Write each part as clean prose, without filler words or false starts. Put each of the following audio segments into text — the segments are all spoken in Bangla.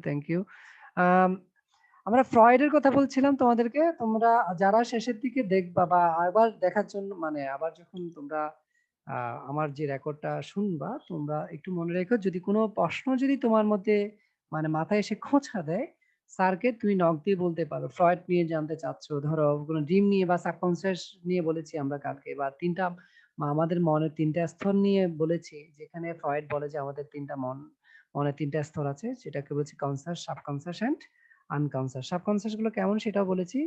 Thank you. আমরা ফ্রয়েডের কথা বলছিলাম তোমাদেরকে। তোমরা যারা শেষের দিকে দেখবা বা আবার দেখার জন্য মানে আবার যখন তোমরা আমার যে রেকর্ডটা শুনবা, তোমরা একটু মনে রেখো যদি কোনো প্রশ্ন যদি তোমার মধ্যে মানে মাথায় এসে খোঁচা দেয়, স্যারকে তুমি নক দিয়ে বলতে পারো। ফ্রয়েড নিয়ে জানতে চাচ্ছো, ধরো কোনো ড্রিম নিয়ে বা সাবকনসিয়াস নিয়ে বলেছি আমরা কালকে, বা আমাদের মনের ৩ টা স্তর নিয়ে বলেছি, যেখানে ফ্রয়েড বলে যে আমাদের ৩ টা মনের ৩ টা স্তর আছে, সেটাকে বলছি conscious, subconscious and unconscious. Subconscious গুলো কেমন সেটাও বলেছি।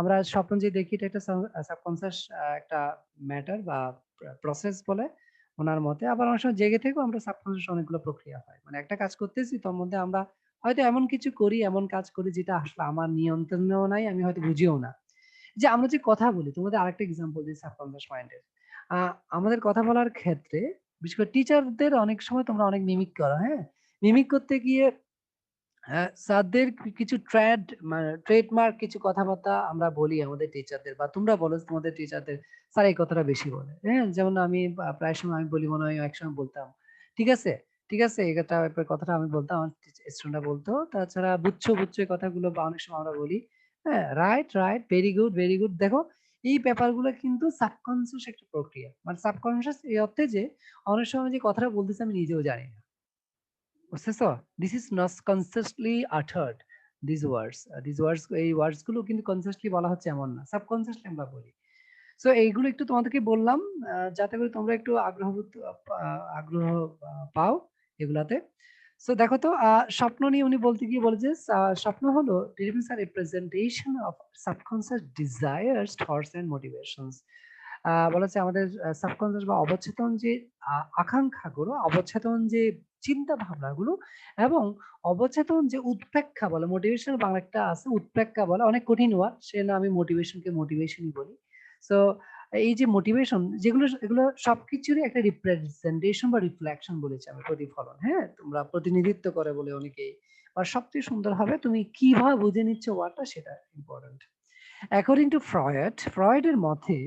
আমরা স্বপ্ন যে দেখি এটা একটা সাবকনসিয়াস একটা ম্যাটার বা প্রসেস বলে ওনার মতে। আবার অনেক সময় জেগে থেকেও আমরা সাবকনসিয়াস অনেকগুলো প্রক্রিয়া হয়। মানে একটা কাজ করতেছি, তার মধ্যে আমরা হয়তো এমন কিছু করি, এমন কাজ করি যেটা আসলে আমার নিয়ন্ত্রণেও নাই, আমি হয়তো বুঝিও না। যে আমরা যে কথা বলি, তোমাদের আরেকটা এক্সাম্পল দিই সাবকনসিয়াস মাইন্ডের। আমাদের কথা বলার ক্ষেত্রে বিশেষ করে টিচারদের অনেক সময় তোমরা অনেক মিমিক করো, হ্যাঁ? মিমিক করতে গিয়ে স্যারদের কিছু ট্রেডমার্ক কিছু কথাবার্তা আমরা বলি আমাদের টিচারদের, বা তোমরা বলো তোমাদের টিচারদের, স্যার এই কথাটা বেশি বলে, হ্যাঁ? যেমন আমি প্রায় সময় আমি বলি, মনে হয় একসময় বলতাম, ঠিক আছে, ঠিক আছে, কথাটা আমি বলতাম, আমার স্টুডেন্টরা বলতো। তাছাড়া বুঝছো বুঝছো এই কথাগুলো বা অনেক সময় আমরা বলি, হ্যাঁ, right right, very good very good. দেখো, এই ব্যাপারগুলো কিন্তু সাবকনসিয়াস একটা প্রক্রিয়া। মানে সাবকনসিয়াস এই অর্থে যে অনেক সময় যে কথাটা বলতেছি আমি নিজেও জানি না, বুঝতেছো? This is not consciously uttered, this words এই ওয়ার্ডস গুলো কিন্তু কনসিয়াসলি বলা হচ্ছে এমন না, সাবকনসিয়াসলি আমরা বলি। সো এইগুলো একটু তোমাদেরকে বললাম, যাতে করে তোমরা একটু আগ্রহ পাও এগুলাতে। সো দেখো তো, স্বপ্ন নিয়ে উনি বলতে গিয়ে বলে যে স্বপ্ন হলো dreams are representation of subconscious desires, thoughts and motivations। বলেছে আমাদের সাবকনসিয়াস বা অবচেতন যে আকাঙ্ক্ষাগুলো, অবচেতন যে চিন্তা ভাবনাগুলো এবং অবচেতন যে উৎপ্রেক্ষা বলে, মোটিভেশন বাংলা একটা আছে উৎপ্রেক্ষা বলে, অনেক কঠিন ওয়ার্ড, সে না আমি মোটিভেশনকে মোটিভেশনই বলি। সো এই যে মোটিভেশন যেগুলো, এগুলো সবকিছুরই একটা রিপ্রেজেন্টেশন বা রিফ্লেকশন বলেছি আমি, প্রতিফলন, হ্যাঁ, তোমরা প্রতিনিধিত্ব করে বলে অনেকেই। আর সবচেয়ে সুন্দর হবে তুমি কিভাবে বুঝে নিচ্ছ ওয়ার্ডটা, সেটা ইম্পর্টেন্ট। অ্যাকর্ডিং টু ফ্রয়েডের মতে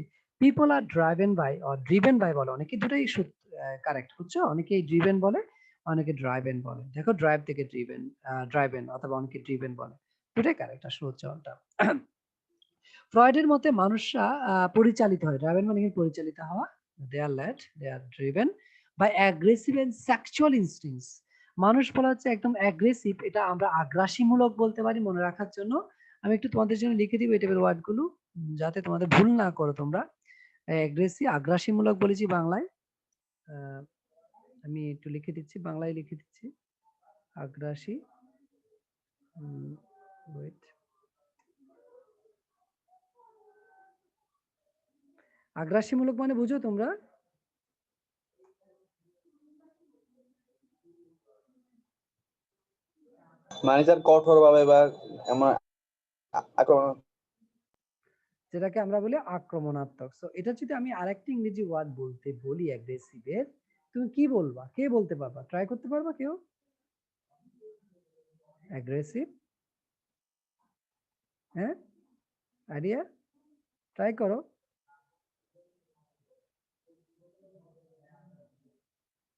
পিপল আর ড্রিভেন বাই বলে অনেকে, দুটোই কারেক্ট, বুঝছো? অনেকেই ড্রিভেন বলে, অনেকে ড্রাইভেন বলে। দেখো, ড্রাইভ থেকে ড্রাইভেন অথবা অনেকে ড্রিভেন বলে, দুটোই কারেক্ট আসলে উচ্চারণটা। ফ্রয়েডের মতে মানুষরা পরিচালিত হয়, ড্রাইভেন মানে কি পরিচালিত হওয়া, they are driven by aggressive and sexual instincts. মানুষ বলা হচ্ছে একদম অ্যাগ্রেসিভ, এটা আমরা আগ্রাসীমূলক বলতে পারি মনে রাখার জন্য। আমি একটু তোমাদের জন্য লিখে দিব এই টাইপের ওয়ার্ড গুলো, যাতে তোমাদের ভুল না করো তোমরা। অ্যাগ্রেসিভ, আগ্রাসীমূলক বলেছি বাংলায়। আমি একটু লিখে দিচ্ছি, বাংলায় লিখে দিচ্ছি, আগ্রাসী, ওয়েট, আগ্রাসীমূলক মানে বুঝো তোমরা? মানে স্যার কঠোর ভাবে বা এমন আক্রমণ, যেটাকে আমরা বলি আক্রমণাত্মক। সো এটা যদি আমি আরেকটা ইংরেজি ওয়ার্ড বলতে বলি অ্যাগ্রেসিভের, তুমি কি বলবা? কে বলতে পারবা? ট্রাই করতে পারবা কেউ? অ্যাগ্রেসিভ, হ্যাঁ, আইডিয়া, ট্রাই করো।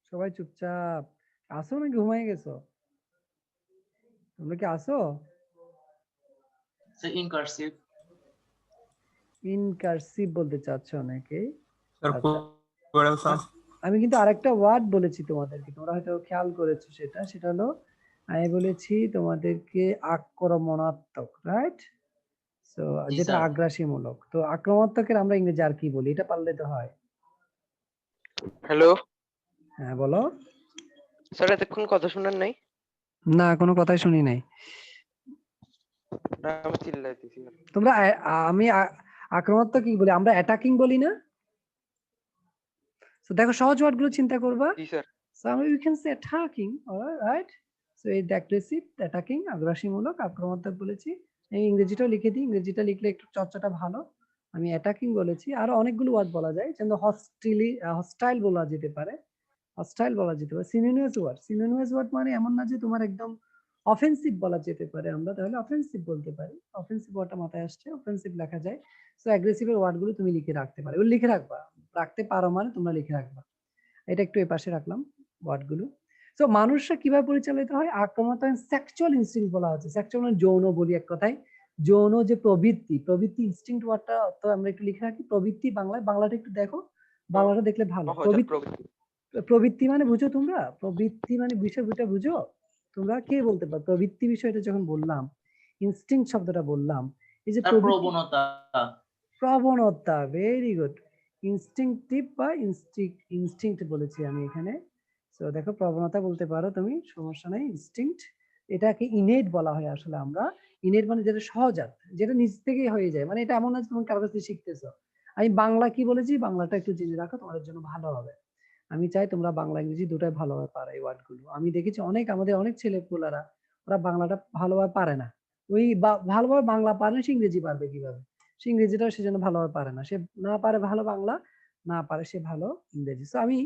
সবাই চুপচাপ, আসো নাকি ঘুমাই গেছো? তোমরা কি আসো? ইনকার্সিভ। ইনকার্সিভ বলতে চাচ্ছ অনেকেই। স্যার আচ্ছা, আমি কিন্তু আরেকটা ওয়ার্ড বলেছি তোমাদেরকে, তোমরা হয়তো খেয়াল করেছো, সেটা হলো, আমি বলেছি তোমাদেরকে আক্রমণাত্মক, রাইট? সো যেটা আগ্রাসীমূলক। তো আক্রমণাত্মকের আমরা ইংরেজি আর কি বলি? এটা পারলে তো হয়। হ্যালো হ্যাঁ, বলো। স্যার, এতক্ষণ কথা শুনেন নাই? না, কোনো কথাই শুনি নাই। আমি চিল্লাইতেছি। তোমরা আমি আক্রমণাত্মক কি বলি? আমরা অ্যাটাকিং বলি না? সো দেখো, সহজ ওয়ার্ড গুলো চিন্তা করবা। জি sir. So we can say attacking, alright? So এই aggressive, attacking, আগ্রাসীমূলক, আক্রমণাত্মক বলেছি। এই ইংরেজিটাও লিখে দিই, ইংরেজিটা লিখলে একটু চর্চাটা ভালো। আমি অ্যাটাকিং বলেছি, আরো অনেকগুলো ওয়ার্ড বলা যায়, যেমন হস্টাইল বলা যেতে পারে, সিনোনিমাস ওয়ার্ড মানে এমন না যে তোমার একদম অফেন্সিভ বলা যেতে পারে, আমরা তাহলে অফেন্সিভ বলতে পারি। অফেন্সিভ ওয়ার্ডটা মাথায় আসছে, অফেন্সিভ লেখা যায়। সো অ্যাগ্রেসিভের ওয়ার্ড গুলো তুমি লিখে রাখতে পারো, লিখে রাখবা, রাখতে পারো মানে তোমরা লিখে রাখবা। এটা একটু এই পাশে রাখলাম ওয়ার্ড গুলো। তো মানুষরা কিভাবে পরিচালিত হয়? আক্রমণাত্মক সেক্সুয়াল ইনস্টিংক্ট বলা হচ্ছে। সেক্সুয়াল মানে যৌন বলি এক কথায়। যৌন যে প্রবৃত্তি, প্রবৃত্তি ইনস্টিংক্ট ওয়ার্ডটা তো আমরা একটু লিখে রাখি। প্রবৃত্তি বাংলাটা একটু দেখো। বাংলাটা দেখলে ভালো। সহজাত প্রবৃত্তি। প্রবৃত্তি মানে বুঝো তোমরা? প্রবৃত্তি মানে বিষয়টা বুঝো? তোমরা কে বলতে পারো? প্রবৃত্তি বিষয়টা যখন বললাম, ইনস্টিংক্ট শব্দটা বললাম, এই যে প্রবৃত্তি প্রবণতা। প্রবণতা, ভেরি গুড। ইনস্টিংক্টিভ বা ইনস্টিংক্ট বলেছি আমি এখানে। সো দেখো প্রবণতা বলতে পারো তুমি, সমস্যা নাই। ইনস্টিংক্ট এটাকে ইনেট বলা হয় আসলে আমরা। ইনেট মানে যেটা সহজাত, যেটা নিজ থেকেই হয়ে যায়। মানে এটা এমন না যে তুমি কারো কাছ থেকে শিখতেছো। আমি বাংলা কি বলেছি? বাংলাটা একটু জেনে রাখো, তোমাদের জন্য ভালো হবে। আমি চাই তোমরা বাংলা ইংরেজি দুটাই ভালোভাবে পারো এই ওয়ার্ড গুলো। আমি দেখেছি আমাদের অনেক ছেলেপুলারা ওরা বাংলাটা ভালোভাবে পারে না। ওই ভালোভাবে বাংলা পারে না, সে ইংরেজি পারবে কিভাবে? সে ইংরেজিটাও সেজন্য ভালোভাবে পারে না। সে না পারে ভালো বাংলা, না পারে সে ভালো ইংরেজি। সো আমি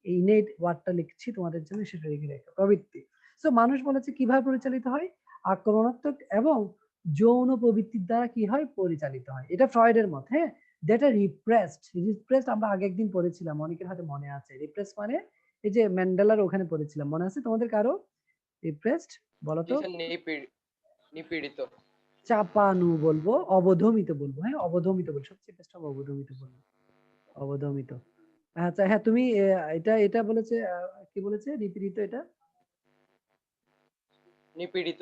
এই নেট ওয়ার্ডটা লিখছি তোমাদের জন্য, সেটা লিখে রেখো। প্রবৃত্তি। সো মানুষ বলেছে কিভাবে পরিচালিত হয়? আক্রমণাত্মক এবং যৌন প্রবৃত্তির দ্বারা কি হয়? পরিচালিত হয়। এটা ফ্রয়েডের মত, হ্যাঁ? দ্যাট আর রিপ্রেসড আমরা আগে একদিন পড়েছিলাম, অনেকের হয়তো মনে আছে। রিপ্রেস মানে এই যে ম্যান্ডেলার ওখানে পড়েছিলাম, মনে আছে তোমাদের কারো? রিপ্রেসড বলো তো। নিপীড়িত। চাপানু বলবো, অবধমিত বলবো, হ্যাঁ অবধমিত বলবো, সবচেয়ে বেস্ট হবে অবধমিত বলবো। অবধমিত। আচ্ছা হ্যাঁ, তুমি এটা বলেছে, কি বলেছে? নিপীড়িত, এটা নিপীড়িত।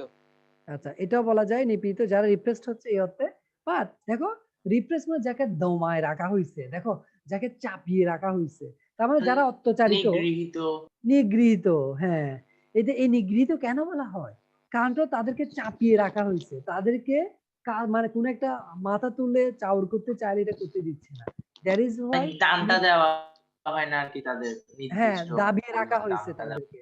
আচ্ছা এটাও বলা যায় নিপীড়িত, যারা রিপ্রেসড হচ্ছে এই অর্থে। বাট দেখো, রিপ্রেস মানে যাকে দমায় রাখা হয়েছে, দেখো যাকে চাপিয়ে রাখা হয়েছে, তার মানে যারা অত্যাচারিত, নিগৃহীত। নিগৃহীত। হ্যাঁ, এই নিগৃহীত কেন বলা হয়? কারণ তো তাদেরকে চাপিয়ে রাখা হয়েছে, তাদেরকে মানে কোন একটা মাথা তুলে চাউর করতে চাইলে এটা করতে দিচ্ছে না। দ্যাট ইজ ওয়াই টানটা দেওয়া হয় না আরকি তাদের হ্যাঁ নির্দিষ্ট দাবিয়ে রাখা পরিমাণ হয়েছে টানটা দেওয়া। তাদেরকে।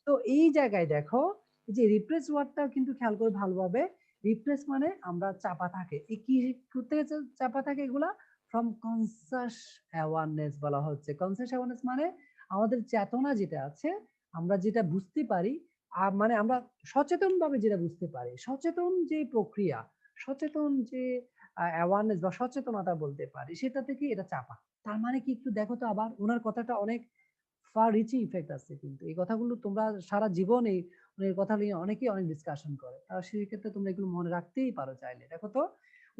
তো এই জায়গায় দেখো, যে রিপ্রেস ওয়ার্ডটা কিন্তু খেয়াল করে ভালোভাবে। রিপ্রেস মানে আমরা চাপা থাকে, এই কি করতে চাপা থাকে এগুলা? ফ্রম কনসাস অ্যাওয়ারনেস বলা হচ্ছে। কনসাস অ্যাওয়ারনেস মানে আমাদের চেতনা যেটা আছে, আমরা যেটা বুঝতে পারি, মানে আমরা সচেতন ভাবে যেটা বুঝতে পারি, সচেতন যে প্রক্রিয়া, সচেতন যে অ্যাওয়ারনেস বা সচেতনতা বলতে পারি, সেটা থেকে এটা চাপা। তার মানে কি একটু দেখো তো, আবার ওনার কথাটা অনেক ফার রিচিং ইফেক্ট আছে, কিন্তু এই কথাগুলো তোমরা সারা জীবন এই কথা নিয়ে অনেকেই অনেক ডিসকাশন করে। সেই ক্ষেত্রে তোমরা এগুলো মনে রাখতেই পারো চাইলে। দেখো তো,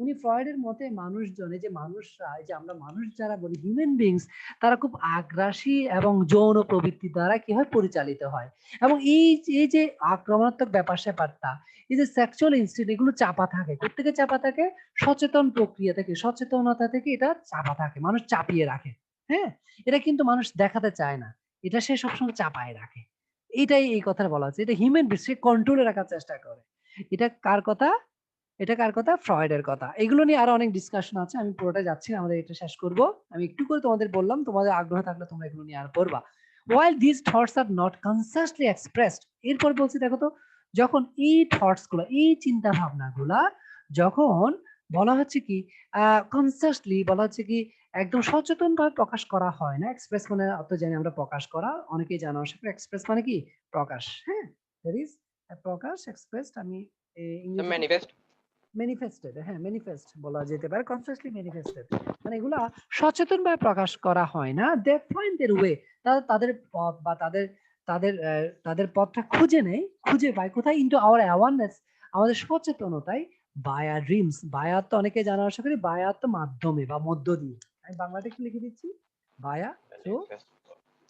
উনি ফ্রয়েডের মতে মানুষজন, এই যে মানুষরা, এই যে আমরা মানুষ যারা বলি হিউম্যান বিংস, তারা খুব আগ্রাসী এবং যৌন প্রবৃত্তি দ্বারা কি হয়? পরিচালিত হয়। এবং এই যে আক্রমণাত্মক ব্যাপার স্যাপারটা, এই যে সেক্সুয়াল ইনস্টিংক্ট, এগুলো চাপা থাকে। কোত্থেকে চাপা থাকে? সচেতন প্রক্রিয়া থেকে, সচেতনতা থেকে এটা চাপা থাকে, মানুষ চাপিয়ে রাখে। হ্যাঁ, এটা কিন্তু মানুষ দেখাতে চায় না, এটা সে সবসময় চাপায় রাখে। এটাই এই কথা বলা হচ্ছে, এটা হিউম্যান বিং সে কন্ট্রোলে রাখার চেষ্টা করে। এটা কার কথা? এটা কার কথা? ফ্রয়েডের কথা। এগুলো নিয়ে আরো অনেক ডিসকাশন আছে, আমি পুরোটা যাচ্ছি না, আমাদের এটা শেষ করব। আমি একটু করে তোমাদের বললাম, তোমাদের আগ্রহ থাকলে তোমরা এগুলো নিয়ে আর পড়বা। while these thoughts are not consciously expressed, এরপর বলছি দেখো তো, যখন এই থটস গুলা, এই চিন্তা ভাবনা গুলা যখন বলা হচ্ছে কি কনসিয়াসলি, বলা হচ্ছে কি একদম সচেতন ভাবে প্রকাশ করা হয় না। এক্সপ্রেস মানে অত জানি আমরা প্রকাশ করা, অনেকেই জানো আশা করি। এক্সপ্রেস মানে কি? প্রকাশ, হ্যাঁ। That is Prakash, expressed. আমি ইংরেজিতে ম্যানিফেস্ট। ম্যানিফেস্টেড, হ্যাঁ ম্যানিফেস্ট বলা যেতে পারে, কনসিয়াসলি ম্যানিফেস্টেড। মানে এগুলা সচেতনভাবে প্রকাশ করা হয় না। দে ফাইন্ড देयर ওয়ে, তাদের পথ বা তাদের পথটা খুঁজে নেয়, খুঁজে পায় কোথায়? ইনটু আওয়ার অ্যাওয়ারনেস, আমাদের সচেতনতায়। বায়া ড্রিমস, বায়া তো অনেকে জানা আশা করি, বায়া তো মাধ্যমে বা মধ্য দিয়ে। আমি বাংলাটা একটু লিখে দিচ্ছি, বায়া। তো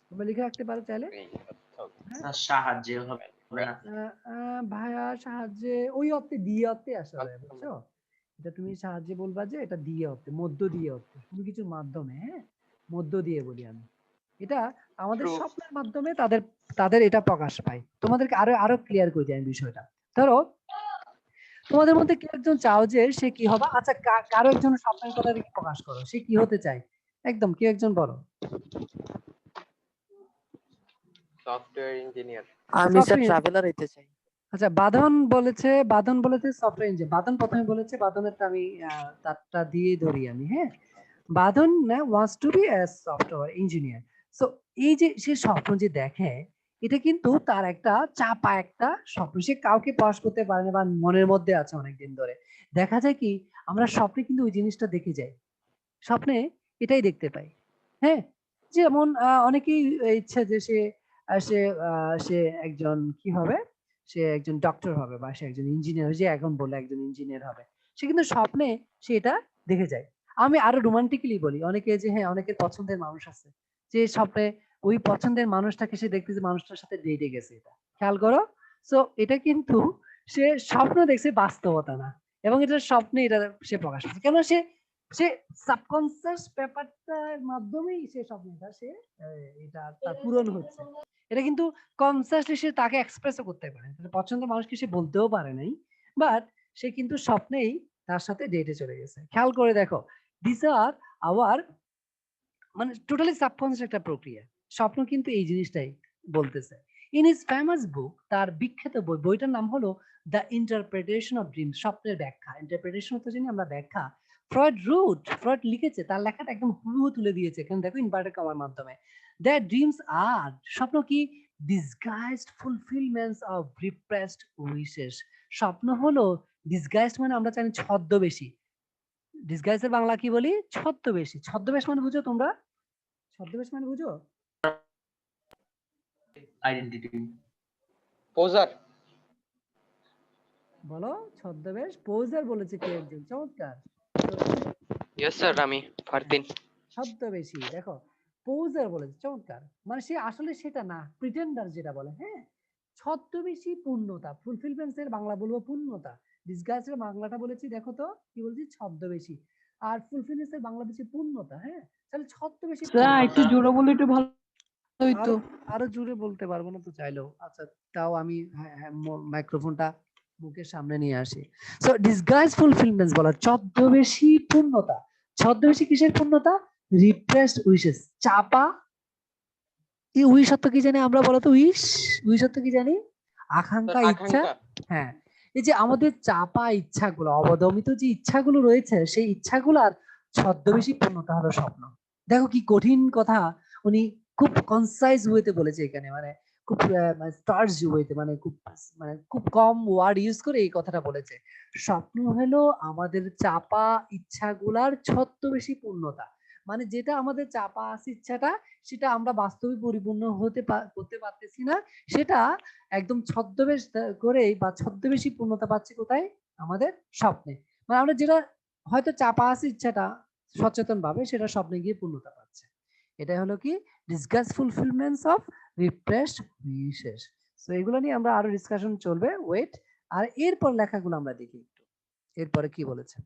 তোমরা লিখে রাখতে পারো চাইলে, হ্যাঁ। তার সাহায্যে হবে না। ভায়া সাহায্যে, ওই অর্থে, দিয়ে অর্থে আসলে, বুঝছো? এটা তুমি সাহায্যে বলবা যে এটা দিয়ে অর্থে, মধ্য দিয়ে অর্থে, কোনো কিছুর মাধ্যমে, হ্যাঁ মধ্য দিয়ে বলি আমি। এটা আমাদের True. স্বপ্নের মাধ্যমে তাদের তাদের এটা প্রকাশ পায়। তোমাদেরকে আরো ক্লিয়ার করে দিই আমি বিষয়টা। ধরো তোমাদের মধ্যে কেউ একজন চাও যে সে কি হবে? আচ্ছা কারো একজন স্বপ্নের কথা দেখে প্রকাশ করো, সে কি হতে চায়? একদম কেউ একজন বলো। Software engineer. আমি স্যার সফটওয়্যার। ট্রাভেলার হইতে চাই। আচ্ছা বাঁধন বলেছে সফটওয়্যার ইঞ্জিনিয়ার। বাঁধন প্রথমে বলেছে, বাঁধনেরটা আমি তারটা দিয়ে ধরি আমি, হ্যাঁ। বাঁধন না wants to be a software engineer. So এই যে সে স্বপ্ন যে দেখে, এটা কিন্তু তার একটা চাপা একটা স্বপ্ন, সে কাউকে প্রকাশ করতে পারে না বা মনের মধ্যে আছে অনেকদিন ধরে। দেখা যায় কি, আমরা স্বপ্নে কিন্তু ওই জিনিসটা দেখে যাই, স্বপ্নে এটাই দেখতে পাই, হ্যাঁ। যেমন অনেকেই ইচ্ছে যে সে সে একজন কি হবে, সে একজন ডক্টর হবে বা সে একজন ইঞ্জিনিয়ার, যে এখন বলে একজন ইঞ্জিনিয়ার হবে, সে কিন্তু স্বপ্নে সে এটা দেখে যায়। আমি আরো রোমান্টিক্যালি বলি, অনেকে যে হ্যাঁ অনেকের পছন্দের মানুষ আছে, যে স্বপ্নে ওই পছন্দের মানুষটাকে সে দেখতেছে, মানুষটার সাথে ডেটে গেছে, এটা খেয়াল করো। সো এটা কিন্তু সে স্বপ্ন দেখছে, বাস্তবতা না, এবং এটা স্বপ্নে এটা সে প্রকাশ করছে, কেন সে সে সাবকনসিয়াস ব্যাপারটার মাধ্যমেই সে স্বপ্নটা সে এটা তার পূরণ হচ্ছে। এটা কিন্তু কনসিয়াসলি সে তাকে এক্সপ্রেসও করতে পারে, পছন্দের মানুষকে সে বলতেও পারে নাই, বাট সে কিন্তু স্বপ্নেই তার সাথে ডেটে চলে গেছে। খেয়াল করে দেখো, দিস আর আওয়ার মানে টোটালি সাবকনসিয়াস একটা প্রক্রিয়া। স্বপ্ন কিন্তু এই জিনিসটাই বলতেছে। ইন হিজ ফেমাস বুক, তার বিখ্যাত বই, বইটার নাম হলো দ্য ইন্টারপ্রিটেশন অফ ড্রিম, স্বপ্নের ব্যাখ্যা। ইন্টারপ্রিটেশন তো জানি আমরা, ব্যাখ্যা। ফ্রয়েড লিখেছে, তার লেখাটা একদম হুবহু তুলে দিয়েছে, এখানে দেখো ইনভার্টেড কমার মাধ্যমে। দ্যাট ড্রিমস আর, স্বপ্ন কি, ডিসগাইজড ফুলফিলমেন্টস অফ রিপ্রেসড উইশেস। স্বপ্ন হলো ডিসগাইজড, মানে আমরা জানি ছদ্মবেশী। ডিসগাইজের বাংলা কি বলি, ছদ্মবেশী। ছদ্মবেশ মানে বুঝো তোমরা, ছদ্মবেশ মানে বুঝো? আইডেন্টিটি। পোজার। বলো ছদ্মবেশ। পোজার বলেছে কে একজন, চমৎকার। তো ইয়েস স্যার, আমি ফারদিন। ছদ্মবেশী, দেখো পোজার বলেছে, চমৎকার। মানে সে আসলে সেটা না, প্রিটেন্ডার যেটা বলে, হ্যাঁ। ছদ্মবেশী পূর্ণতা, ফুলফিলমেন্টস এর বাংলা বলবো পূর্ণতা। ডিসগাইজের বাংলাটা বলেছি, দেখো তো কি বলছি, ছদ্মবেশী। আর ফুলফিলমেন্টস এর বাংলা বলছি পূর্ণতা, হ্যাঁ। তাহলে ছদ্মবেশী স্যার একটু জোরে বলে একটু ভালো হইতো। আরো জোরে বলতে পারবো না তো চাইলেও, আচ্ছা তাও আমি মাইক্রোফোনটা মুখের সামনে নিয়ে আসি। সো ডিসগাইজ ফুলফিলমেন্টস বলা, ছদ্মবেশী পূর্ণতা। ছদ্মবেশী কিসের পূর্ণতা, রিপ্রেসড উইশেস, চাপা। এই উইশ অর্থ কি জানি আমরা, বলতো উইশ অর্থ কি জানি, আকাঙ্ক্ষা, ইচ্ছা। হ্যাঁ, এই যে আমাদের চাপা ইচ্ছাগুলো, অবদমিত যে ইচ্ছাগুলো রয়েছে, সেই ইচ্ছাগুলার ছদ্মবেশী পূর্ণতা হলো স্বপ্ন। দেখো কি কঠিন কথা উনি খুব কনসাইজ ওয়েতে বলেছে এখানে, মানে খুব স্টার্স ওয়েতে, মানে খুব কম ওয়ার্ড ইউজ করে এই কথাটা বলেছে। স্বপ্ন হলো আমাদের চাপা ইচ্ছাগুলার ছদ্মবেশী পূর্ণতা, মানে যেটা আমাদের চাপা আছে ইচ্ছাটা, সেটা আমরা বাস্তবে পরিপূর্ণ করতে পারতেছি না, সেটা একদম ছদ্মবেশ করেই বা ছদ্মবেশী পূর্ণতা পাচ্ছে কোথায়, আমাদের স্বপ্নে। মানে আমরা যেটা হয়তো চাপা আছে ইচ্ছাটা সচেতন ভাবে, সেটা স্বপ্নে গিয়ে পূর্ণতা পাচ্ছে। এটাই হলো কি disguised fulfilments of repressed wishes. So এগুলো নিয়ে আমরা আরো ডিসকাশন চলবে, ওয়েট। আর এরপর লেখাগুলো আমরা দেখি একটু, এরপরে কি বলেছে।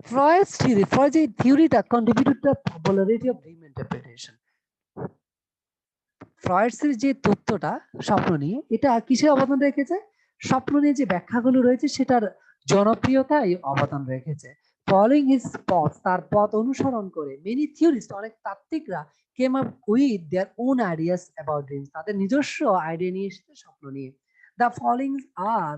Freud's theory, Freud's এই থিওরিটা contributed to the popularity of dream interpretation. ফ্রয়েডস এর যে তত্ত্বটা স্বপ্ন নিয়ে, এটা কিসে অবদান রেখেছে, স্বপ্ন নিয়ে যে ব্যাখ্যাগুলো রয়েছে সেটার জনপ্রিয়তায় অবদান রেখেছে। ফলোইং হিজ পথ, তার পথ অনুসরণ করে মেনি থিওরিস্ট, অনেক তাত্ত্বিকরা came up with their own ideas about dreams, তাদের নিজস্ব আইডিয়া নিয়ে এসেছে স্বপ্ন নিয়ে। The following are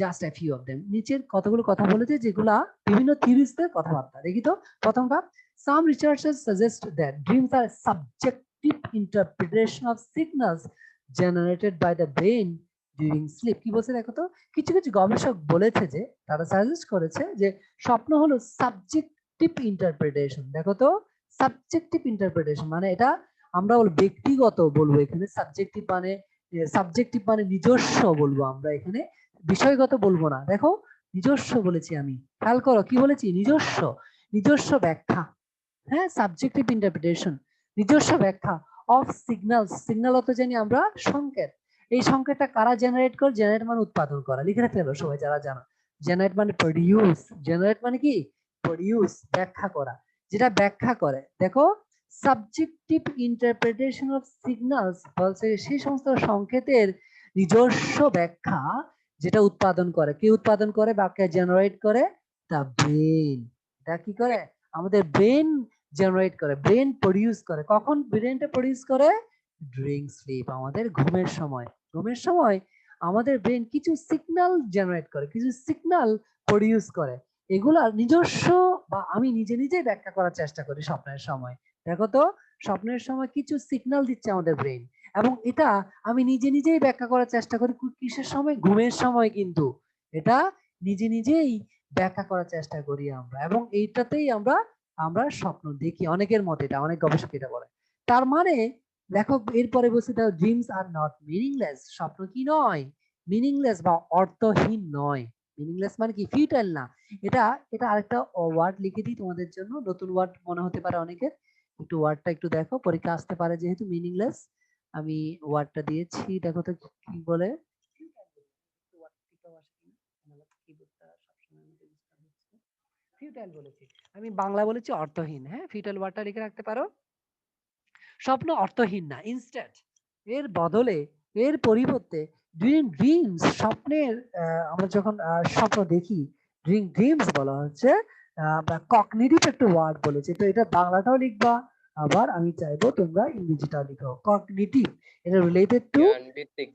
just a few of them, নিচের কতগুলো কথা বলেছে যেগুলা বিভিন্ন থিওরিস্টদের কথাবার্তা। দেখি তো, প্রথম ভাব, some researchers suggest that dreams are subject interpretation of signals generated by the brain during sleep। কি বলছে দেখো তো, কিছু কিছু গবেষক বলেছে যে, তারা সাজেস্ট করেছে যে স্বপ্ন হলো সাবজেক্টিভ ইন্টারপ্রিটেশন। দেখো তো, সাবজেক্টিভ ইন্টারপ্রিটেশন মানে এটা আমরা ব্যক্তিগত বলবো এখানে, সাবজেক্টিভ মানে নিজস্ব বলবো আমরা এখানে, বিষয়গত বলবো না। দেখো নিজস্ব বলেছি আমি, খেয়াল করো কি বলেছি, নিজস্ব ব্যাখ্যা। হ্যাঁ, সাবজেক্টিভ ইন্টারপ্রিটেশন, নিজস্ব ব্যাখ্যা অফ সিগন্যালস। সিগন্যাল অত জানি আমরা সংকেত। এই সংকেতটা কারা জেনারেট করে, জেনারেট মানে উৎপাদন করা, লিখে ফেলো সবাই যারা জানো। জেনারেট মানে প্রডিউস, জেনারেট মানে কি, প্রডিউস, ব্যাখ্যা করা, যেটা ব্যাখ্যা করে। দেখো সাবজেক্টিভ ইন্টারপ্রিটেশন অফ সিগন্যালস বলছে সেই সমস্ত সংকেতের নিজস্ব ব্যাখ্যা যেটা উৎপাদন করে, কে উৎপাদন করে বা কে জেনারেট করে, দা ব্রেন। এটা কি করে, আমাদের ব্রেন জেনারেট করে, ব্রেন প্রডিউস করে। কখন ব্রেনটা প্রডিউস করে, ডুরিং স্লিপ, আমাদের ঘুমের সময়। ঘুমের সময় আমাদের ব্রেন কিছু সিগন্যাল জেনারেট করে, কিছু সিগন্যাল প্রডিউস করে, এগুলার নিজস্ব বা আমি নিজে নিজে ব্যাখ্যা করার চেষ্টা করি স্বপ্নের সময়। দেখো তো, স্বপ্নের সময় কিছু সিগন্যাল দিচ্ছে আমাদের ব্রেন, এবং এটা আমি নিজে নিজেই ব্যাখ্যা করার চেষ্টা করি কিসের সময়, ঘুমের সময়। কিন্তু এটা নিজে নিজেই ব্যাখ্যা করার চেষ্টা করি আমরা, এবং এইটাতেই আমরা স্বপ্ন দেখি। অনেকের মতে, এটা অনেক গবেষক এটা বলে। তার মানে লেখক এরপরে বলছে the dreams are not meaningless, স্বপ্ন কি নয়, মিনিংলেস বা অর্থহীন নয়। মিনিংলেস মানে কি, ফিউটাইল না। এটা এটা আরেকটা ওয়ার্ড লিখে দিই তোমাদের জন্য, নতুন ওয়ার্ড মনে হতে পারে অনেকের, একটু ওয়ার্ডটা একটু দেখো, পরীক্ষা আসতে পারে যেহেতু মিনিংলেস। আমি ওয়ার্ডটা দিয়েছি, দেখো তো কি বলে। ফিউটাইল বলেছি, আমি বাংলা বলেছি অর্থহীন। হ্যাঁ, ফিউটাইল ওয়ার্ডটা লিখে রাখতে পারো। স্বপ্ন অর্থহীন না, ইনস্ট্যান্ট এর বদলে, এর পরিবর্তে ড্রিম ড্রিমস, স্বপ্নের আমরা যখন স্বপ্ন দেখি, ড্রিম ড্রিমস বলা হচ্ছে কগনিটিভ একটা ওয়ার্ড বলেছে, তো এটা বাংলাটাও লিখবা, আবার আমি চাইবো তোমরা ইংরেজিটাও লিখো। কগনিটিভ, এটা রিলেটেড টু, জ্ঞান ভিত্তিক।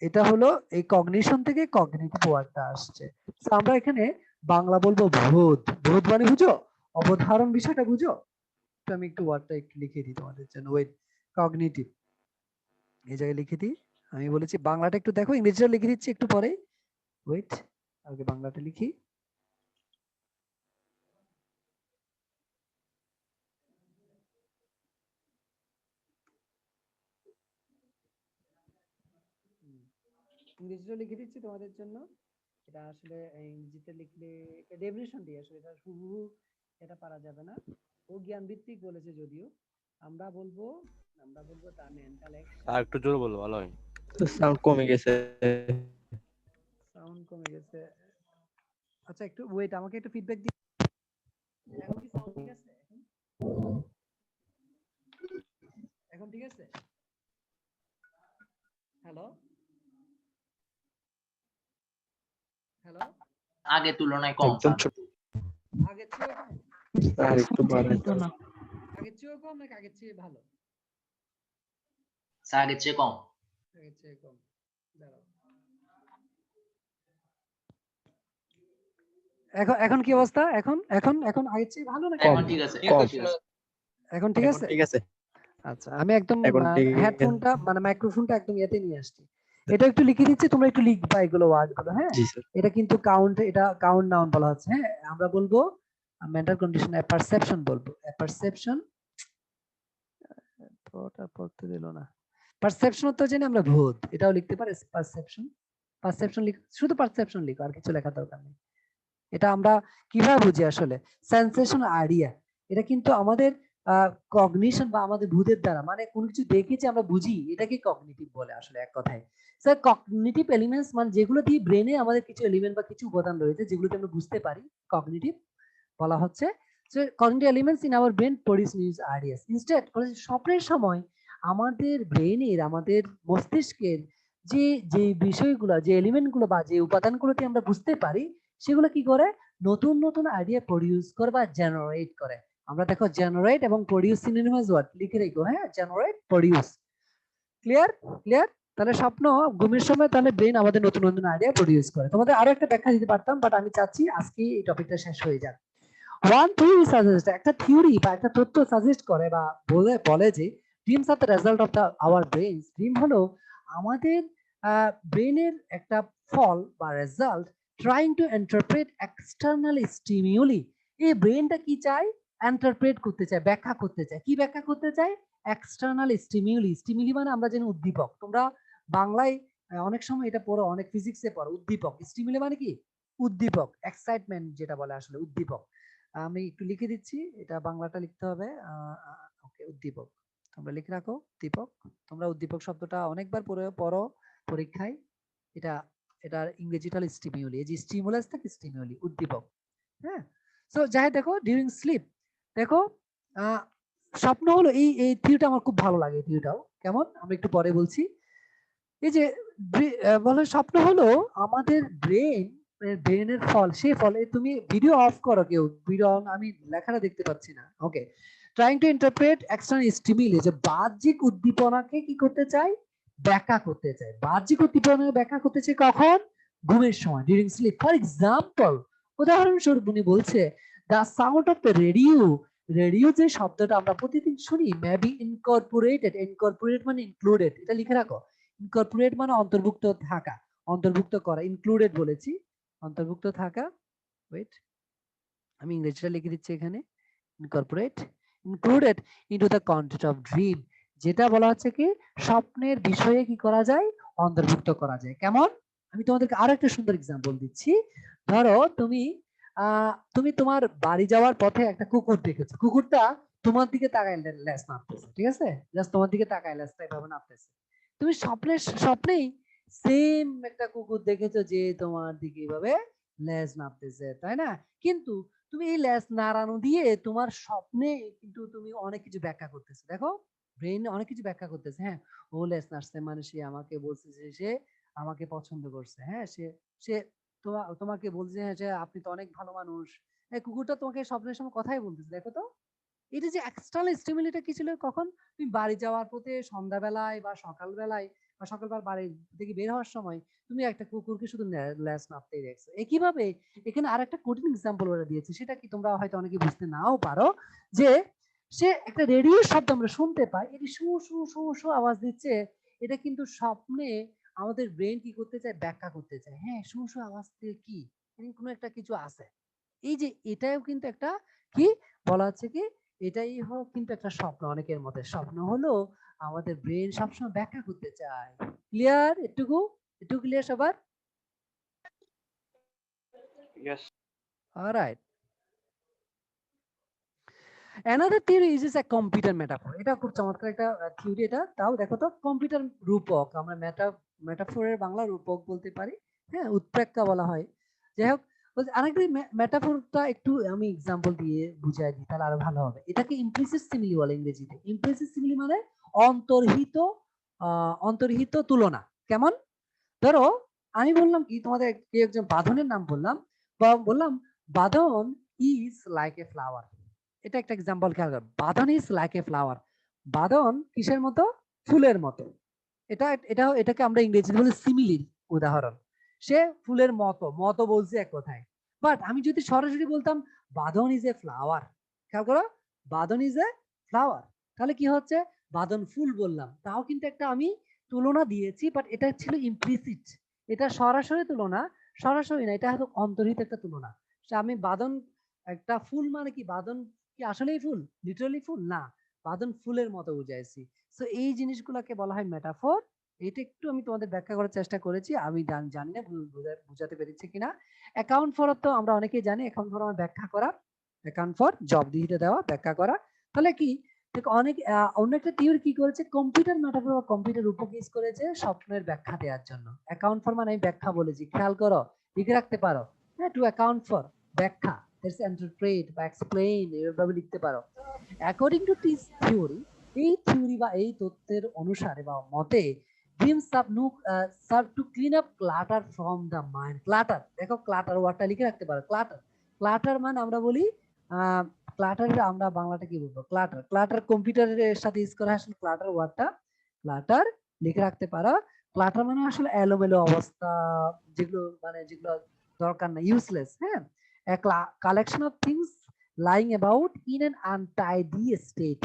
এটা হলো এই কগনিশন থেকে কগনিটিভ ওয়ার্ডটা আসছে। তো আমরা এখানে বাংলা বলবো বোধ। বোধ মানে বুঝো, অবধারণ বিষয়টা বুঝো। তো আমি একটু ওয়ার্ডটা একটু লিখে দিই তোমাদের জন্য, ওয়েট। কগনিটিভ এই জায়গায় লিখে দিই, আমি বলেছি বাংলাটা একটু দেখো, ইংরেজিটা লিখে দিচ্ছি একটু পরে, ওয়েট, আগে বাংলাটা লিখি। ইংরেজিটা লিখে দিচ্ছি তোমাদের জন্য। এটা আসলে ইংরেজিতে লিখলে ডেফিনেশন দিয়ে আসলে এটা শুধু এটা পারা যাবে না, ও জ্ঞান ভিত্তিক বলেছে যদিও। আমরা বলবো দা মেন্টাল আর একটু জোরে বলো, ভালো হয়। সাউন্ড কমে গেছে। সাউন্ড কমে গেছে। আচ্ছা একটু ওয়েট, আমাকে একটু ফিডব্যাক দিন। এখন কি সাউন্ড ঠিক আছে? এখন ঠিক আছে? হ্যালো হ্যালো, আগের তুলনায় কম একদম ছোট। আগের চেয়ে কম? আর একটু বাড়াই তো না আগের চেয়ে কম নাকি আগের চেয়ে ভালো? আগের চেয়ে কম। আগের চেয়ে কম, দাঁড়াও। এখন এখন কি অবস্থা? এখন এখন এখন আগের চেয়ে ভালো নাকি? এখন ঠিক আছে, কম। এখন ঠিক আছে। এখন ঠিক আছে? ঠিক আছে। আচ্ছা, আমি একদম এখন ঠিক আছে। হেডফোনটা মানে মাইক্রোফোনটা একদম ইয়েতে নিয়ে আসছি। এটা একটু লিখে দিচ্ছি, তোমরা একটু লিখবা এগুলো ওয়ার্ড গুলো, হ্যাঁ? জি স্যার। এটা কিন্তু কাউন্ট, এটা কাউন্ট নাউন বলা হচ্ছে, হ্যাঁ? আমরা বলবো মেন্টাল কন্ডিশন, পারসেপশন বলবো, পারসেপশন। ওটা পড়তে দিল না। পারসেপশন তো জানি আমরা ভূত, এটাও লিখতে পারি পারসেপশন। পারসেপশন লিখ, শুধু পারসেপশন লিখো, আর কিছু লেখা দরকার নেই। এটা আমরা কিভাবে বুঝি আসলে, সেন্সেশন আইডিয়া, এটা কিন্তু আমাদের কগনিশন বা আমাদের ভূতের দ্বারা, মানে কোন কিছু দেখেছি আমরা বুঝি, এটাকে কগনিটিভ বলে আসলে এক কথায়। স্যার কগনিটিভ এলিমেন্টস মানে যেগুলো দিয়ে ব্রেনে আমাদের কিছু এলিমেন্ট বা কিছু উপাদান রয়েছে যেগুলোতে আমরা বুঝতে পারি, কগনিটিভ বলা হচ্ছে। So cognitive elements in our brain produce new ideas. Instead, স্বপ্নের সময় আমাদের ব্রেনের, আমাদের মস্তিষ্কের যে যে বিষয়গুলো, যে এলিমেন্টগুলো বা যে উপাদানগুলোতে আমরা বুঝতে পারি, সেগুলো কি করে, নতুন নতুন আইডিয়া প্রডিউস করে বা জেনারেট করে। আমরা দেখো জেনারেট এবং প্রডিউস সিনোনিমাস ওয়ার্ড লিখে রেখো, হ্যাঁ? Generate, produce. ক্লিয়ার? ক্লিয়ার? তাহলে স্বপ্ন, ঘুমের সময় তাহলে ব্রেন আমাদের নতুন নতুন আইডিয়া প্রডিউস করে। তোমাদের আরো একটা ব্যাখ্যা দিতে পারতাম, বাট আমি চাচ্ছি আজকে এই টপিকটা শেষ হয়ে যাক। ওয়ান থিওরি সাজেস্ট, একটা থিওরি বা একটা তথ্য সাজেস্ট করে বা বলে যে dreams are the result of the our brains. Dream হলো আমাদের ব্রেনের একটা ফল বা result, trying to interpret external stimuli. এই ব্রেনটা কি চায়, ইন্টারপ্রেট করতে চায়, ব্যাখ্যা করতে চায়। কি ব্যাখ্যা করতে চায়? External stimuli. স্টিমিউলি মানে আমরা জানি উদ্দীপক, তোমরা বাংলায় অনেক সময় এটা পড়ো, অনেক ফিজিক্সে পড়ো, উদ্দীপক। স্টিমিউলি মানে কি? উদ্দীপক, এক্সাইটমেন্ট যেটা বলে আসলে উদ্দীপক। আমি একটু লিখে দিচ্ছি, এটা বাংলাটা লিখতে হবে। ওকে, উদ্দীপক তোমরা লিখে রাখো, উদ্দীপক। তোমরা উদ্দীপক শব্দটা অনেকবার পড়ো পরীক্ষায়। এটা এটার ইংরেজিটা হলো স্টিমিউলি, এই যে স্টিমুলাস থেকে স্টিমিউলি, উদ্দীপক, হ্যাঁ? সো যাই দেখো, ডিউরিং স্লিপ, দেখো স্বপ্ন হলো এই থিওরিটা আমার খুব ভালো লাগে। থিওরিটাও কেমন আমি একটু পরে বলছি। এই যে বলে স্বপ্ন হলো আমাদের ব্রেনের ফল, সেই ফলে তুমি ভিডিও অফ করো, কেউ ভিডিও, আমি লেখাটা দেখতে পাচ্ছি না। Okay, trying to interpret external stimuli, যে বাহ্যিক উদ্দীপনাকে কি করতে চাই, ব্যাখ্যা করতে চাই। বাহ্যিক উদ্দীপনাকে ব্যাখ্যা করতে চাই কখন? ঘুমের সময়, ডিউরিং স্লিপ। ফর এক্সাম্পল, উদাহরণস্বরূপ উনি বলছে the sound of the radio. Radio যে শব্দটা আমরা প্রতিদিন শুনি, মেবি ইনকর্পোরেটেড, ইনকর্পোরেট মানে ইনক্লুডেড, এটা লিখে রাখো। ইনকর্পোরেট মানে অন্তর্ভুক্ত থাকা, অন্তর্ভুক্ত করা, ইনক্লুডেড বলেছি, অন্তর্ভুক্ত থাকা। ওয়েট, আমি ইংরেজিটা লিখে দিচ্ছি এখানে, incorporate, included into the content of dream. যেটা বলা হচ্ছে কি স্বপ্নের বিষয়ে কি করা যায়, অন্তর্ভুক্ত করা যায়। কেমন? আমি তোমাদেরকে আরো একটা সুন্দর এক্সাম্পল দিচ্ছি। ধরো তুমি তোমার বাড়ি যাওয়ার পথে একটা কুকুর দেখেছো, কুকুরটা তোমার দিকে তাকায় লেজ নাড়তেছে, ঠিক আছে, জাস্ট তোমার দিকে তাকায় লেজটা এভাবে নাড়তেছে। তুমি স্বপ্নেই সেম একটা কুকুর দেখেছো যে তোমার দিকে এভাবে লেজ নাড়তেছে, তাই না? কিন্তু তুমি এই লেজ নাড়ানো দিয়ে তোমার স্বপ্নে কিন্তু তুমি অনেক কিছু ব্যাখ্যা করতেছো। দেখো, ব্রেন অনেক কিছু ব্যাখ্যা করতেছে। হ্যাঁ, ও লেজ নাড়ছে মানে সে আমাকে বলছে যে সে আমাকে পছন্দ করছে। হ্যাঁ, সে সে তোমাকে বলছে হ্যাঁ যে আপনি তো অনেক ভালো মানুষ। এই কুকুরটা তোমাকে স্বপ্নের সময় কথাই বলতেছে। দেখো তো, এটা যে এক্সটার্নাল স্টিমুলিটা কি ছিল, কখন তুমি বাড়ি যাওয়ার পথে সন্ধ্যাবেলায় বা সকালবেলায় বা সকালবেলা বাড়ি থেকে বের হওয়ার সময় তুমি একটা কুকুরকে শুধু ল্যাজ নাড়তেই দেখছো। একইভাবে এখানে আরেকটা কঠিন এক্সাম্পল ওরা দিয়েছে, সেটা কি তোমরা হয়তো অনেকে বুঝতে নাও পারো, যে সে একটা রেডিও শব্দ আমরা শুনতে পাই, এটি শু শু শু শু আওয়াজ দিচ্ছে। এটা কিন্তু স্বপ্নে আমাদের ব্রেন কি করতে চায়, ব্যাখ্যা করতে চায়। হ্যাঁ, শু শু আওয়াজ দিয়ে কি এখানে কোনো একটা কিছু আছে। এই যে এটাও কিন্তু একটা কি বলা হচ্ছে কি, এটাই হোক কিন্তু একটা স্বপ্ন। অনেকের মধ্যে স্বপ্ন হলো আমাদের ব্রেন সবসময় ব্যাখ্যা করতে চায়। ক্লিয়ার? এটুকু এটুকু ক্লিয়ার সবার? Yes. Alright. Another theory is a computer metaphor. এটা খুব চমৎকার একটা থিওরি। এটা তাও দেখো তো, কম্পিউটার রূপক আমরা মেটাফোরের বাংলা রূপক বলতে পারি। হ্যাঁ, উৎপ্রেক্ষা বলা হয়। যাই হোক, আরেকটা মেটাফোরটা একটু আমি এক্সাম্পল দিয়ে বুঝাই দিই, তাহলে আরো ভালো হবে। এটাকে ইমপ্লিসিট সিমিলি বলে ইংরেজিতে। ইমপ্লিসিট সিমিলি মানে অন্তর্হিত তুলনা। কেমন? ধরো আমি বললাম কি তোমাদের একজন বাঁধনের নাম বললাম, বা বললাম বাঁধন ইজ লাইক এ ফ্লাওয়ার। এটা একটা এক্সাম্পল, খেয়াল কর। বাঁধন ইজ লাইক এ ফ্লাওয়ার। বাঁধন কিসের মতো? ফুলের মতো। এটাকে আমরা ইংরেজিতে বলি সিমিলির উদাহরণ। সে ফুলের মতো, মতো বলছে এক কথায়। বাট আমি যদি সরাসরি বলতাম বাঁধন ইজ এ ফ্লাওয়ার, খেয়াল করো, বাঁধন ইজ এ ফ্লাওয়ার, তাহলে কি হচ্ছে, বাঁধন ফুল বললাম, তাও কিন্তু একটা আমি তুলনা দিয়েছি, বাট এটা ছিল ইমপ্লিসিট। এটা সরাসরি তুলনা, সরাসরি না, এটা হলো অন্তর্হিত একটা তুলনা। আমি বাঁধন একটা ফুল মানে কি, বাঁধন কি আসলেই ফুল, লিটারালি ফুল না, বাঁধন ফুলের মতো বুঝাইছি। সো এই জিনিসগুলোকে বলা হয় মেটাফোর। এটা একটু আমি তোমাদের ব্যাখ্যা করার চেষ্টা করেছি, আমি জানি না বুঝাতে পেরেছি কিনা। অ্যাকাউন্ট ফর তো আমরা অনেকেই জানি, অ্যাকাউন্ট ফর আমার ব্যাখ্যা করা, অ্যাকাউন্ট ফর জবাবদিহিতে দেওয়া, ব্যাখ্যা করা। তাহলে কি অনেক অন্য একটা থিওরি কি করেছে, কম্পিউটার মেটাফোর বা কম্পিউটার রূপক ইউজ করেছে স্বপ্নের ব্যাখ্যা দেওয়ার জন্য। অ্যাকাউন্ট ফর মানে আমি ব্যাখ্যা বলেছি, খেয়াল করো, লিখে রাখতে পারো। হ্যাঁ, টু অ্যাকাউন্ট ফর ব্যাখ্যা, ইন্টারপ্রেট বা এক্সপ্লেইন, এভাবে লিখতে পারো। অ্যাকর্ডিং টু দিস থিওরি, এই থিওরি বা এই তত্ত্বের অনুসারে বা মতে, dreams serve to clean up clutter from the mind. clutter, দেখো ক্লাটার ওয়ার্ডটা লিখে রাখতে পারো। ক্লাটার, ক্লাটার মানে আমরা বলি ক্লাটারের আমরা বাংলাটা কি বলবো, ক্লাটার। ক্লাটার কম্পিউটারের সাথে ইউজ করা আসলে ক্লাটার ওয়ার্ডটা, ক্লাটার লিখে রাখতে পারো। ক্লাটার মানে আসলে এলোমেলো অবস্থা, যেগুলো দরকার না, ইউজলেস। হ্যাঁ, a collection of things lying about in an untidy state।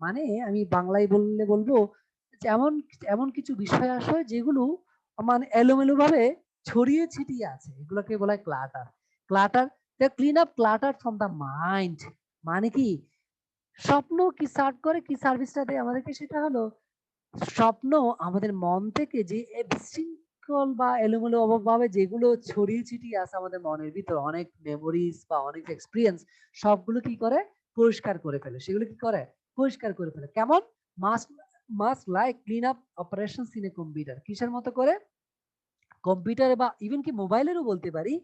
মানে আমি বাংলায় বললে বলবো যে এমন এমন কিছু বিষয় আসে যেগুলো মানে এলোমেলো ভাবে ছড়িয়ে ছিটিয়ে আছে, এগুলোকে বলা হয় clutter. Clutter, the clean up clutter from the mind. মানে কি, স্বপ্ন কি সার্ভ করে, কি সার্ভিসটা দেয় আমাদেরকে, সেটা হলো স্বপ্ন আমাদের মন থেকে যে বিশৃঙ্খল বা এলোমেলো ভাবে যেগুলো ছড়িয়ে ছিটিয়ে আছে আমাদের মনের ভিতর, অনেক মেমোরিজ বা অনেক এক্সপিরিয়েন্স, সবগুলো কি করে, পরিষ্কার করে ফেলে। সেগুলো কি করে, পরিষ্কার করে ফেলে। কেমন? Must must like clean up operations in a computer. কিসের মতো করে? কম্পিউটারে বা ইভেন কি মোবাইলেরও বলতে পারি।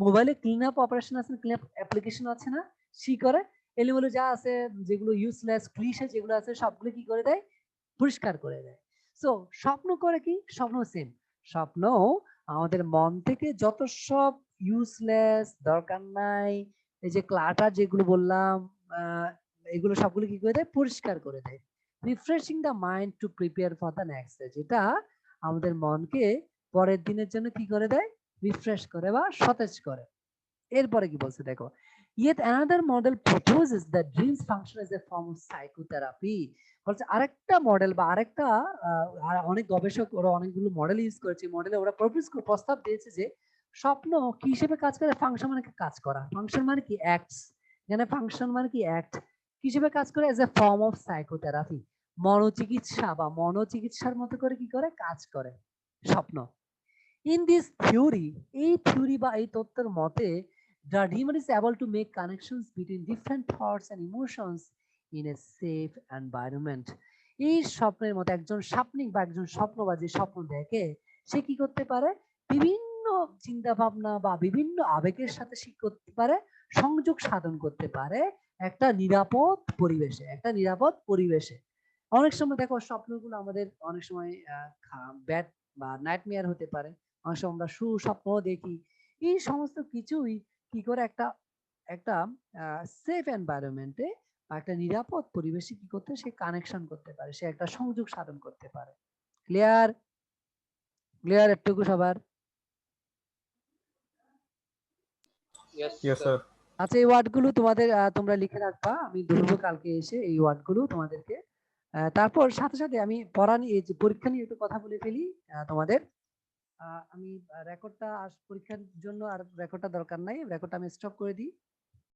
মোবাইলে ক্লিন আপ অপারেশন আছে, ক্লিন আপ অ্যাপ্লিকেশন আছে না, সি করে এলোমেলো যা আছে, যেগুলো ইউজলেস ক্লিশে যেগুলো আছে, সবগুলো কি করে দেয়, পরিষ্কার করে দেয়। সো স্বপ্ন করে কি, স্বপ্ন সেম। স্বপ্ন আমাদের মন থেকে যত সব ইউজলেস, দরকার নাই, এই যে ক্লাটার যেগুলো বললাম, এগুলো সবগুলো কি করে দেয়, পরিষ্কার করে দেয়। Refreshing the mind to prepare for the next day, যেটা আমাদের মনকে পরের দিনের জন্য কি করে দেয়, রিফ্রেশ করে বা সতেজ করে। এরপরে কি বলছে দেখো, yet another model proposes that dreams function as a form of psychotherapy। বলছে আরেকটা মডেল বা আরেকটা অনেক গবেষক ওরা অনেকগুলো মডেল ইউজ করেছে, মডেলে ওরা প্রস্তাব দিয়েছে যে স্বপ্ন কি হিসেবে কাজ করে, ফাংশন মানে কাজ করা, ফাংশন মানে কি অ্যাক্টস, এখানে ফাংশন মানে কি অ্যাক্ট, কি হিসেবে কাজ করে, as a form of psychotherapy. মনোচিকিৎসার মতো করে কি করে কাজ করে স্বপ্ন। ইন দিস থিওরি, এই থিওরি বা এই তত্ত্বের মতে, the dreamer is able to make connections between different thoughts and emotions in a safe environment. এই স্বপ্নের মতো একজন স্বপ্নিক বা একজন স্বপ্নবাজ যে স্বপ্ন দেখে সে কি করতে পারে, বিভিন্ন চিন্তা ভাবনা বা বিভিন্ন আবেগের সাথে সে করতে পারে সংযোগ সাধন করতে পারে একটা নিরাপদ পরিবেশে। অনেক সময় দেখো স্বপ্নগুলো আমাদের অনেক সময় ব্যাড বা নাইটমেয়ার হতে পারে, অনেক সময় আমরা সুস্বপ্ন দেখি। এই সমস্ত কিছুই কি করে একটা একটা সেফ এনভায়রনমেন্টে বা একটা নিরাপদ পরিবেশে কি করতে সে কানেকশন করতে পারে, সে একটা সংযোগ সাধন করতে পারে। ক্লিয়ার? ক্লিয়ার এটুকু সবার? Yes, Yes, sir. sir. আচ্ছা, এই ওয়ার্ডগুলো তোমাদের তোমরা লিখে রাখবা, আমি ধরবো কালকে এসে এই ওয়ার্ডগুলো তোমাদেরকে। তারপর সাথে সাথে আমি পড়া নিয়ে যে পরীক্ষা নিয়ে একটু কথা বলে ফেলি তোমাদের। আমি রেকর্ডটা পরীক্ষার জন্য আর রেকর্ডটা দরকার নাই, রেকর্ডটা আমি স্টপ করে দিই।